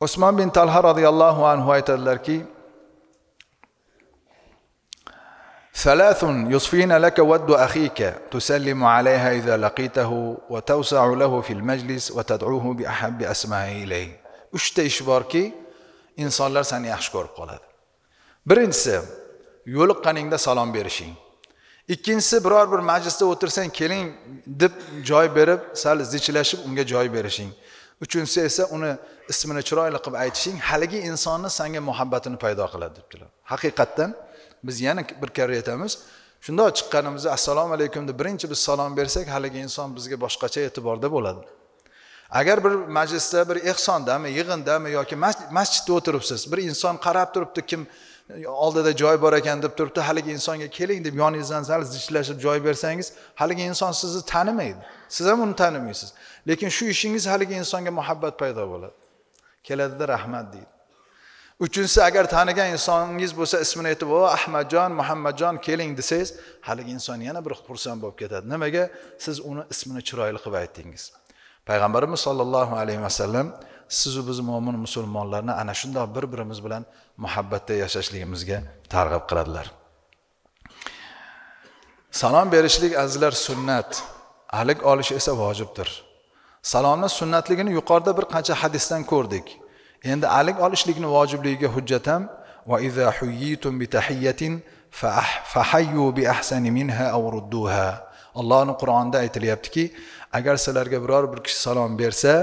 Osmon bin Talha radhiyallohu anhu aytadilarki: ثلاث يصفين لك ود أخيك تسلم عليها إذا لقيته وتوسع له في المجلس وتدعوه بأحب أسمائه إليه. Uchta ish borki, insonlar seni yaxshi ko'rib qoladi. Birinchisi, yo'liqqaningda salom berishing. Ikkinchisi, biror bir majlisda o'tirsang, keling deb joy berib, sal zichlashib unga joy berishing. Uchinchisi esa uni ismini chiroyli qilib aytishing, haligi insonni senga muhabbatini paydo qiladi debdilar. Haqiqatan biz yana bir karra aytamiz, shunda chiqqanimizda assalomu alaykum deb birinchi biz salom bersak, haligi inson bizga boshqacha e'tiborda bo'ladi. Agar bir majlisda, bir ehsondami, yig'indami yoki masjidda o'tiribsiz, bir inson qarab turibdi, kim oldida joy bor ekan deb turibdi, haligi insonga keling deb yoningizdan sal zichlashib joy bersangiz, haligi inson sizni tanimaydi. Siz ham uni tanimaysiz. Lekin shu ishingiz haligi insonga muhabbat paydo bo'ladi. Keladida rahmat deydi. Uchinchisi, agar tanigan insoningiz bo'lsa, ismini aytib, "O Ahmadjon, Muhammadjon keling" desangiz, haligi inson yana bir xursand bo'lib ketadi. Nimaga? Siz uni ismini chiroyli qilib aytdingiz. Payg'ambarimiz sollallohu alayhi vasallam siz va biz mo'min musulmonlarni ana shunday bir-birimiz bilan muhabbatda yashashligimizga targ'ib qiladilar. Salom berishlik azizlar sunnat, alik olish esa vojibdir. Salomning sunnatligini yuqorida bir qancha hadisdan ko'rdik. Endi alik olishlikni vojibligiga hujjatam va iza huyyitum bi tahiyyatin fahayyu bi ahsani minha aw rudduha. Allohning Qur'onida aytilyaptiki, agar sizlarga biror bir kishi salom bersa,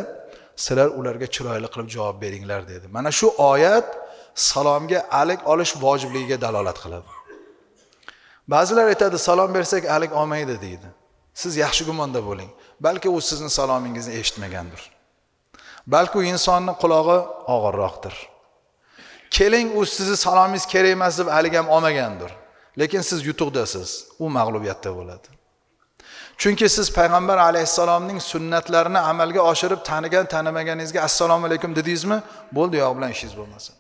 sizlar ularga chiroyli qilib javob beringlar dedi. Mana shu oyat salomga alik olish vojibligiga dalolat qiladi. Ba'zilar aytadi, salom bersak alik olmaydi deydi. Siz yaxshi gumonda bo'ling. Balki u sizning salomingizni eshitmagandir. Balki u insonning qulog'i og'irroqdir. Keling, u sizni salomingiz kerak emas deb alik ham olmagandir. Lekin siz yutuqdasiz, u mag'lubiyatda bo'ladi. Chunki siz payg'ambar alayhissalomning sunnatlarini amalga oshirib tanimaganingizga assalomu alaykum dedingizmi, bo'ldi, yo'q bilan ishingiz bo'lmasin.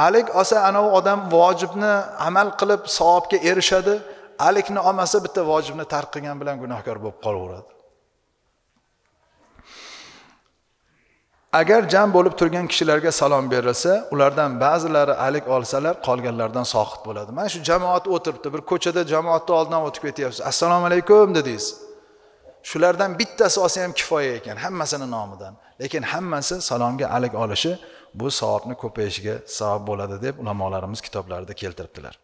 Alik olsa ana u odam vojibni amal qilib savobga erishadi, alikni olmasa bitta vojibni tark qilgan bilan gunohkor bo'lib qolaveradi. Agar jam bo'lib turgan kishilarga salom berilsa, ulardan ba'zilari alik olsalar, qolganlardan soqit bo'ladi. Mana shu jamoat o'tiribdi, bir ko'chada jamoatning oldidan o'tib ketyapsiz. Assalomu alaykum dedingiz. Shulardan bittasi olsa ham kifoya ekan, hammasini nomidan. Lekin hammasi salomga alik olishi bu savobni ko'payishiga sabab bo'ladi deb ulamolarimiz kitoblarida keltiribdilar.